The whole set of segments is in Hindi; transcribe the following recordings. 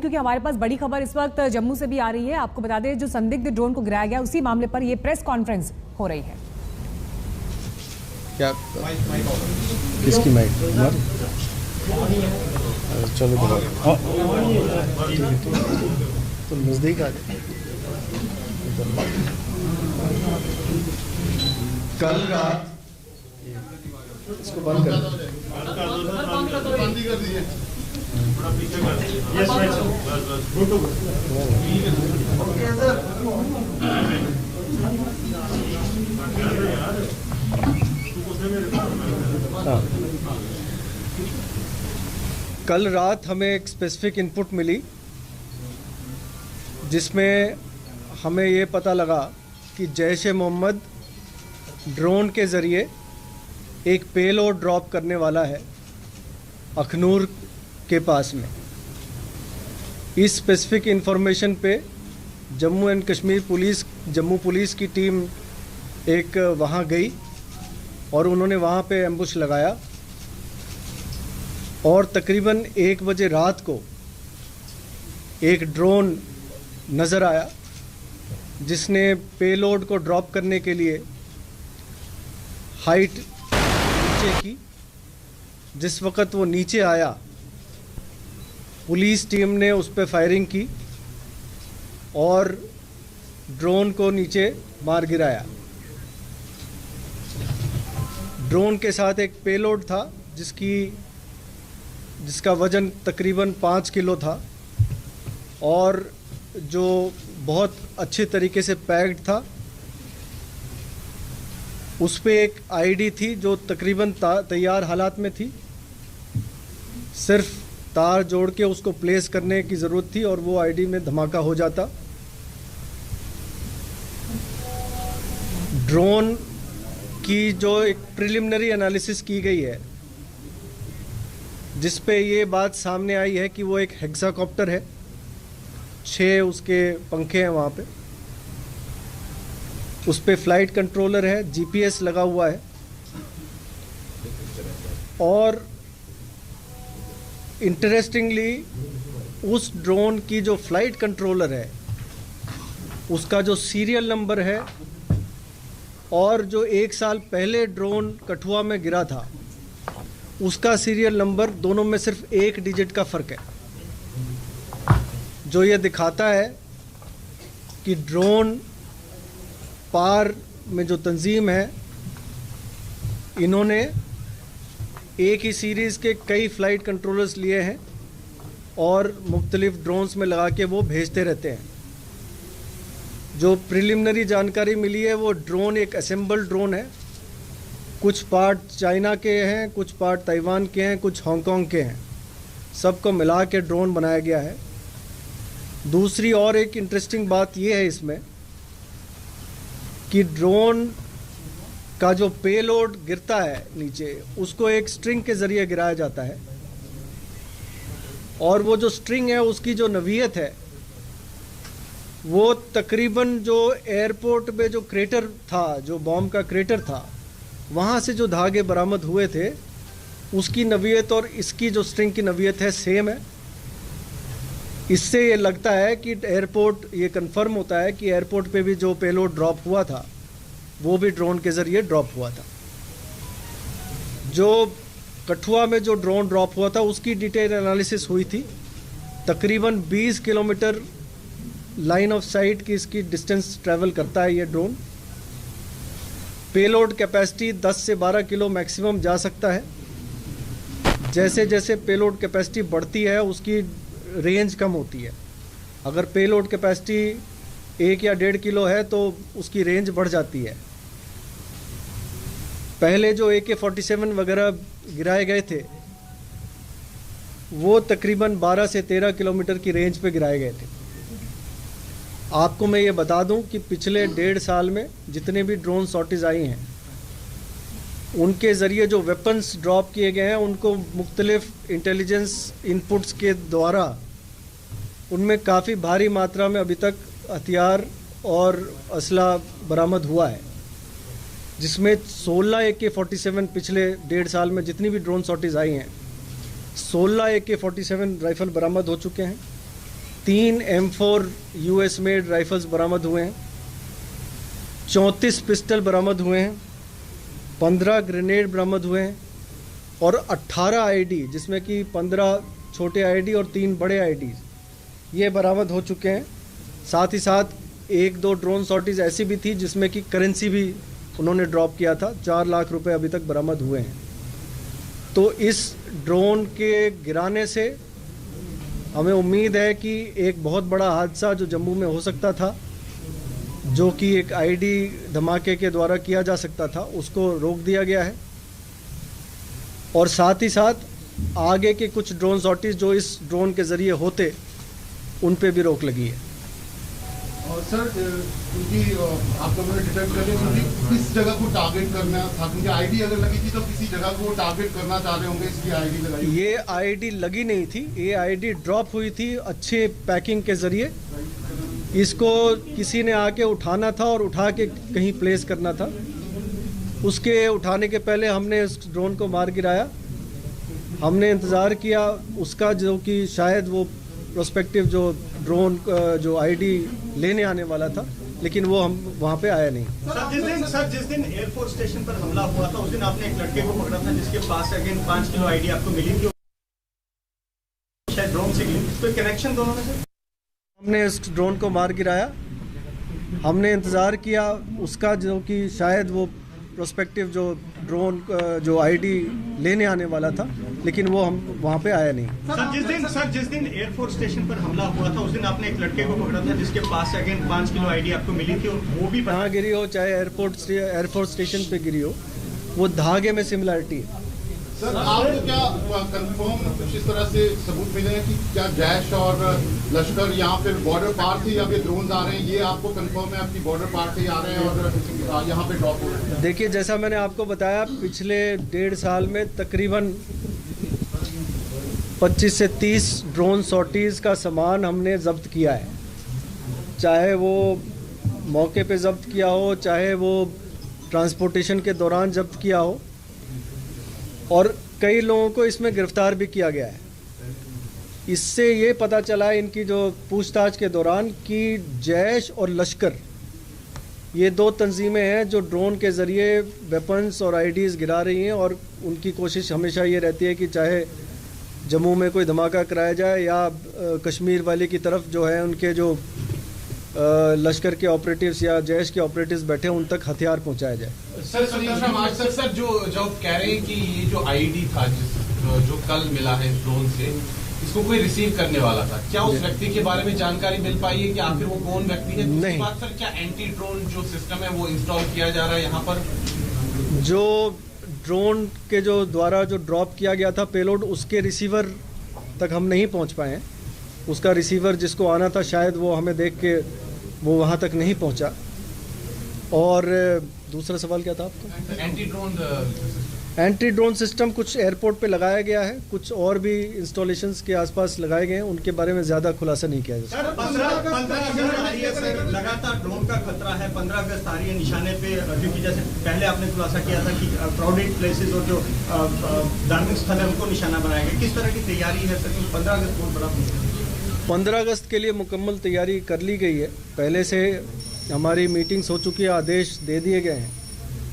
क्योंकि हमारे पास बड़ी खबर इस वक्त जम्मू से भी आ रही है। आपको बता दें, जो संदिग्ध ड्रोन को गिराया गया उसी मामले पर यह प्रेस कॉन्फ्रेंस हो रही है। क्या किसकी माइक? चलो तो नजदीक आ जाए। कल रात इसको बंद कर दीजिए। कल रात हमें एक स्पेसिफिक इनपुट मिली जिसमें हमें ये पता लगा कि जैश-ए-मोहम्मद ड्रोन के ज़रिए एक पेलोड ड्रॉप करने वाला है अखनूर के पास में। इस स्पेसिफिक इंफॉर्मेशन पे Jammu and Kashmir police, Jammu police की टीम एक वहाँ गई और उन्होंने वहाँ पे एम्बुश लगाया और तकरीबन 1 बजे रात को एक ड्रोन नज़र आया जिसने पेलोड को ड्रॉप करने के लिए हाइट नीचे की। जिस वक़्त वो नीचे आया, पुलिस टीम ने उस पर फायरिंग की और ड्रोन को नीचे मार गिराया। ड्रोन के साथ एक पेलोड था जिसका वज़न तकरीबन 5 किलो था और जो बहुत अच्छे तरीके से पैक्ड था। उस पे एक आईडी थी जो तकरीबन तैयार हालात में थी, सिर्फ तार जोड़ के उसको प्लेस करने की ज़रूरत थी और वो आईडी में धमाका हो जाता। ड्रोन की जो एक प्रिलिमिनरी एनालिसिस की गई है जिस पे ये बात सामने आई है कि वो एक हेक्साकॉप्टर है, 6 उसके पंखे हैं वहाँ पे, उस पे फ्लाइट कंट्रोलर है, जीपीएस लगा हुआ है और इंटरेस्टिंगली उस ड्रोन की जो फ्लाइट कंट्रोलर है उसका जो सीरियल नंबर है और जो 1 साल पहले ड्रोन कठुआ में गिरा था उसका सीरियल नंबर, दोनों में सिर्फ 1 डिजिट का फ़र्क है, जो ये दिखाता है कि ड्रोन पार में जो तंजीम है इन्होंने एक ही सीरीज़ के कई फ़्लाइट कंट्रोलर्स लिए हैं और मुख्तलिफ ड्रोन्स में लगा के वो भेजते रहते हैं। जो प्रिलिमिनरी जानकारी मिली है वो ड्रोन एक असेंबल्ड ड्रोन है, कुछ पार्ट चाइना के हैं, कुछ पार्ट ताइवान के हैं, कुछ हांगकांग के हैं, सबको मिला के ड्रोन बनाया गया है। दूसरी और एक इंटरेस्टिंग बात ये है इसमें कि ड्रोन का जो पेलोड गिरता है नीचे उसको एक स्ट्रिंग के ज़रिए गिराया जाता है और वो जो स्ट्रिंग है उसकी जो नवीयत है वो तकरीबन जो एयरपोर्ट में जो क्रेटर था, जो बॉम्ब का क्रेटर था, वहाँ से जो धागे बरामद हुए थे उसकी नवीयत और इसकी जो स्ट्रिंग की नवीयत है सेम है। इससे ये लगता है कि एयरपोर्ट, ये कंफर्म होता है कि एयरपोर्ट पे भी जो पेलोड ड्रॉप हुआ था वो भी ड्रोन के ज़रिए ड्रॉप हुआ था। जो कठुआ में जो ड्रोन ड्रॉप हुआ था उसकी डिटेल एनालिसिस हुई थी। तकरीबन 20 किलोमीटर लाइन ऑफ साइट की इसकी डिस्टेंस ट्रैवल करता है ये ड्रोन। पेलोड कैपेसिटी 10 से 12 किलो मैक्सिमम जा सकता है। जैसे जैसे पेलोड कैपेसिटी बढ़ती है उसकी रेंज कम होती है। अगर पेलोड कैपेसिटी 1 या 1.5 किलो है तो उसकी रेंज बढ़ जाती है। पहले जो AK-47 वगैरह गिराए गए थे वो तकरीबन 12 से 13 किलोमीटर की रेंज पे गिराए गए थे। आपको मैं ये बता दूं कि पिछले 1.5 साल में जितने भी ड्रोन शॉटेज आई हैं उनके ज़रिए जो वेपन्स ड्रॉप किए गए हैं उनको मुख्तलिफ इंटेलिजेंस इनपुट्स के द्वारा उनमें काफ़ी भारी मात्रा में अभी तक हथियार और असला बरामद हुआ है, जिसमें 16 AK-47 पिछले 1.5 साल में जितनी भी ड्रोन शॉटेज आई हैं 16 AK-47 राइफल बरामद हो चुके हैं 3 M4 US मेड राइफल्स बरामद हुए हैं, 34 पिस्टल बरामद हुए हैं, 15 ग्रेनेड बरामद हुए हैं और 18 आईडी, जिसमें कि 15 छोटे आईडी और 3 बड़े आईडी ये बरामद हो चुके हैं। साथ ही साथ 1-2 ड्रोन सॉर्टीज ऐसी भी थी जिसमें कि करेंसी भी उन्होंने ड्रॉप किया था। 4 लाख रुपए अभी तक बरामद हुए हैं। तो इस ड्रोन के गिराने से हमें उम्मीद है कि एक बहुत बड़ा हादसा जो जम्मू में हो सकता था, जो कि एक आईडी धमाके के द्वारा किया जा सकता था, उसको रोक दिया गया है। और साथ ही साथ आगे के कुछ ड्रोन सॉर्टीज जो इस ड्रोन के ज़रिए होते, उन पे भी रोक लगी है। और सर, क्योंकि आप लोगों ने डिटेक्ट कर लिया कि किस जगह को टारगेट करना था, क्योंकि आईडी अगर लगी थी तो किसी जगह को टारगेट करना चाह रहे होंगे, इसलिए आईडी लगाई। ये आईडी लगी नहीं थी, ये आईडी ड्रॉप हुई थी अच्छे पैकिंग के ज़रिए। इसको किसी ने आके उठाना था और उठा के कहीं प्लेस करना था। उसके उठाने के पहले हमने उस ड्रोन को मार गिराया। हमने इंतज़ार किया उसका, जो कि शायद वो प्रोस्पेक्टिव जो ड्रोन जो आईडी लेने आने वाला था, लेकिन वो हम वहाँ पे आया नहीं। सर जिस दिन एयरफोर्स स्टेशन पर हमला हुआ था, उस दिन आपने एक लड़के को पकड़ा था जिसके पास अगेन 5 किलो आईडी आपको मिली थी, शायद ड्रोन से मिली। तो कनेक्शन दोनों में से? हमने इस ड्रोन को मार गिराया। हमने इंतज़ार किया उसका, जो कि शायद वो प्रोस्पेक्टिव जो ड्रोन जो आईडी लेने आने वाला था, लेकिन वो हम वहाँ पे आया नहीं। सर जिस दिन एयरफोर्स स्टेशन पर हमला हुआ था, उस दिन आपने एक लड़के को पकड़ा था जिसके पास अगेन 5 किलो आईडी आपको मिली थी, और वो भी कहाँ गिरी हो, चाहे एयरफोर्स स्टेशन पे गिरी हो, वो धागे में सिमिलरिटी है। सर, आपको क्या कंफर्म कुछ इस तरह से सबूत मिले हैं कि क्या जैश और लश्कर यहाँ पे बॉर्डर पार से या फिर ड्रोन आ रहे हैं? ये आपको कंफर्म है आपकी बॉर्डर पार से आ रहे हैं और यहाँ पे ड्रॉप हो रहे हैं? देखिए, जैसा मैंने आपको बताया, पिछले 1.5 साल में तकरीबन 25 से 30 ड्रोन सॉर्टीज़ का सामान हमने जब्त किया है। चाहे वो मौके पे जब्त किया हो, चाहे वो ट्रांसपोर्टेशन के दौरान जब्त किया हो, और कई लोगों को इसमें गिरफ्तार भी किया गया है। इससे ये पता चला इनकी जो पूछताछ के दौरान कि जैश और लश्कर, ये 2 तंजीमें हैं जो ड्रोन के ज़रिए वेपन्स और आईडीज़ गिरा रही हैं, और उनकी कोशिश हमेशा ये रहती है कि चाहे जम्मू में कोई धमाका कराया जाए या कश्मीर वाले की तरफ जो है उनके जो लश्कर के ऑपरेटिव्स या जैश के ऑपरेटिव्स बैठे उन तक हथियार पहुंचाया जाए। सर जो कह रहे हैं कि ये जो आईडी था जो कल मिला है ड्रोन से, इसको कोई रिसीव करने वाला था, क्या उस व्यक्ति के बारे में जानकारी मिल पाई है कि आखिर वो कौन व्यक्ति है? नहीं। बात सर, क्या एंटी ड्रोन जो सिस्टम है वो इंस्टॉल किया जा रहा है यहाँ पर? जो ड्रोन के जो द्वारा जो ड्रॉप किया गया था पेलोड, उसके रिसीवर तक हम नहीं पहुँच पाए हैं। उसका रिसीवर जिसको आना था, शायद वो हमें देख के वो वहाँ तक नहीं पहुँचा। और दूसरा सवाल क्या था आपका? एंटी ड्रोन सिस्टम कुछ एयरपोर्ट पे लगाया गया है, कुछ और भी इंस्टॉलेशंस के आसपास लगाए गए हैं, उनके बारे में ज़्यादा खुलासा नहीं किया जा सकता। 15 अगस्त लगातार ड्रोन का खतरा है, 15 अगस्त आ रही है निशाने पे, क्योंकि जैसे पहले आपने खुलासा किया था कि क्राउडेड प्लेसेस और जो धार्मिक स्थल है उनको निशाना बनाया गया। किस तरह की तैयारी है सर? 15 अगस्त बहुत बड़ा 15 अगस्त के लिए मुकम्मल तैयारी कर ली गई है। पहले से हमारी मीटिंग्स हो चुकी है, आदेश दे दिए गए हैं।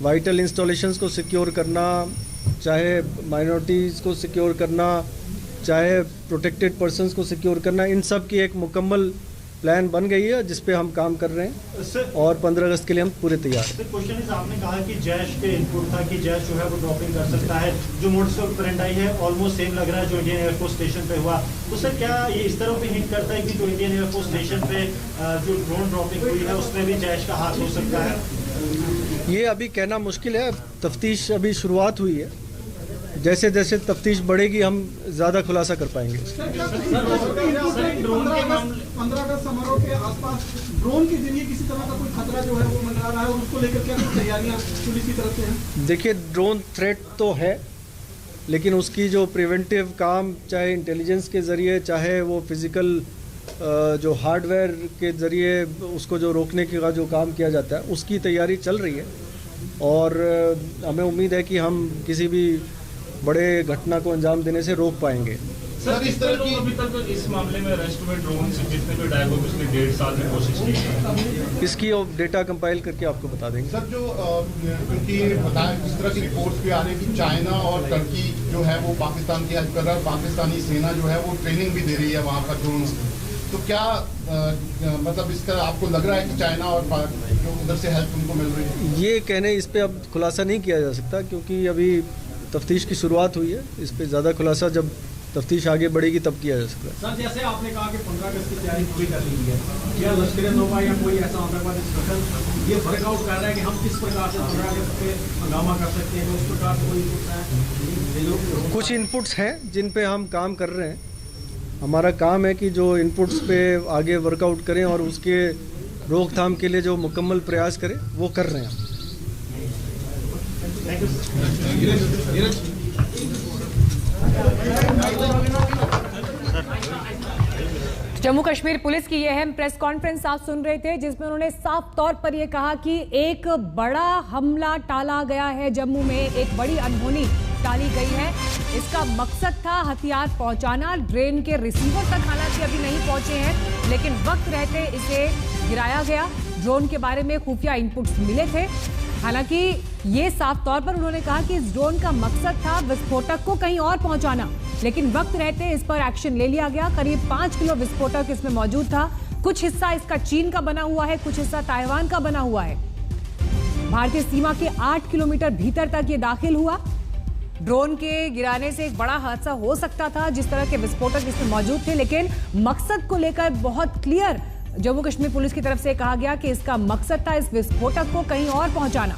वाइटल इंस्टॉलेशंस को सिक्योर करना, चाहे माइनॉरिटीज़ को सिक्योर करना, चाहे प्रोटेक्टेड पर्सन्स को सिक्योर करना, इन सब की एक मुकम्मल प्लान बन गई है जिस पे हम काम कर रहे हैं, और 15 अगस्त के लिए हम पूरे तैयार हैं। क्वेश्चन इज, आपने कहा कि जैश के इनपुट था कि जैश जो है वो ड्रॉपिंग कर सकता है, जो मोड्स ऑपरेंडी है ऑलमोस्ट सेम लग रहा है जो इंडियन एयरफोर्स स्टेशन पे हुआ। तो सर क्या ये इस तरह पे हिंट करता है कि जो इंडियन एयरफोर्स स्टेशन पे जो ड्रोन ड्रॉपिंग हुई है उसमें भी जैश का हाथ हो सकता है? ये अभी कहना मुश्किल है, तफ्तीश अभी शुरुआत हुई है। जैसे जैसे तफ्तीश बढ़ेगी हम ज़्यादा खुलासा कर पाएंगे। 15 अगस्त समारोह के आसपास ड्रोन के जरिए किसी तरह का कोई खतरा जो है वो मंडरा रहा है, और उसको लेकर क्या तैयारियां पुलिस की तरफ से हैं? देखिए, ड्रोन थ्रेट तो है, लेकिन उसकी जो प्रिवेंटिव काम, चाहे इंटेलिजेंस के ज़रिए, चाहे वो फिज़िकल जो हार्डवेयर के ज़रिए उसको जो रोकने का जो काम किया जाता है, उसकी तैयारी चल रही है। और हमें उम्मीद है कि हम किसी भी बड़े घटना को अंजाम देने से रोक पाएंगे। सर इस तरह की अभी तक इस मामले में अरेस्ट हुए ड्रोन से जितने भी डायगो पिछले 1.5 साल में कोशिश की है, इसकी डेटा कंपाइल करके आपको बता देंगे। सर जो क्योंकि बताया इस तरह की रिपोर्ट्स भी आ रही है कि चाइना और टर्की जो है वो पाकिस्तान की हेल्प कर रहा है, पाकिस्तानी सेना जो है वो ट्रेनिंग भी दे रही है वहाँ पर ड्रोन। तो क्या मतलब इसका आपको लग रहा है कि चाइना और जो उधर से हेल्प उनको मिल रही है? ये कहने इस पे अब खुलासा नहीं किया जा सकता क्योंकि अभी तफ्तीश की शुरुआत हुई है। इस पे ज़्यादा खुलासा जब तफ्तीश आगे बढ़ेगी तब किया जा सकता है। सर जैसे आपने कहा कि 15 अगस्त की तैयारी पूरी कर ली है, क्या लश्कर-ए-तौबा या कोई ऐसा आतंकवादी संगठन ये वर्कआउट कर रहा है कि हम किस प्रकार से 15 अगस्त पे हंगामा कर सकते हैं? उस प्रकार से कोई है? कुछ इनपुट्स हैं जिन पे हम काम कर रहे हैं। हमारा काम है कि जो इनपुट्स पे आगे वर्कआउट करें और उसके रोकथाम के लिए जो मुकम्मल प्रयास करें वो कर रहे हैं। जम्मू कश्मीर पुलिस की यह अहम प्रेस कॉन्फ्रेंस आप सुन रहे थे जिसमें उन्होंने साफ तौर पर यह कहा कि एक बड़ा हमला टाला गया है। जम्मू में एक बड़ी अनहोनी टाली गई है। इसका मकसद था हथियार पहुंचाना। ड्रोन के रिसीवर तक हालांकि अभी नहीं पहुंचे हैं, लेकिन वक्त रहते इसे गिराया गया। ड्रोन के बारे में खुफिया इनपुट्स मिले थे। हालांकि ये साफ तौर पर उन्होंने कहा कि इस ड्रोन का मकसद था विस्फोटक को कहीं और पहुंचाना, लेकिन वक्त रहते इस पर एक्शन ले लिया गया। करीब 5 किलो विस्फोटक इसमें मौजूद था। कुछ हिस्सा इसका चीन का बना हुआ है, कुछ हिस्सा ताइवान का बना हुआ है। भारतीय सीमा के 8 किलोमीटर भीतर तक ये दाखिल हुआ। ड्रोन के गिराने से एक बड़ा हादसा हो सकता था जिस तरह के विस्फोटक इसमें मौजूद थे, लेकिन मकसद को लेकर बहुत क्लियर जम्मू कश्मीर पुलिस की तरफ से कहा गया कि इसका मकसद था इस विस्फोटक को कहीं और पहुंचाना।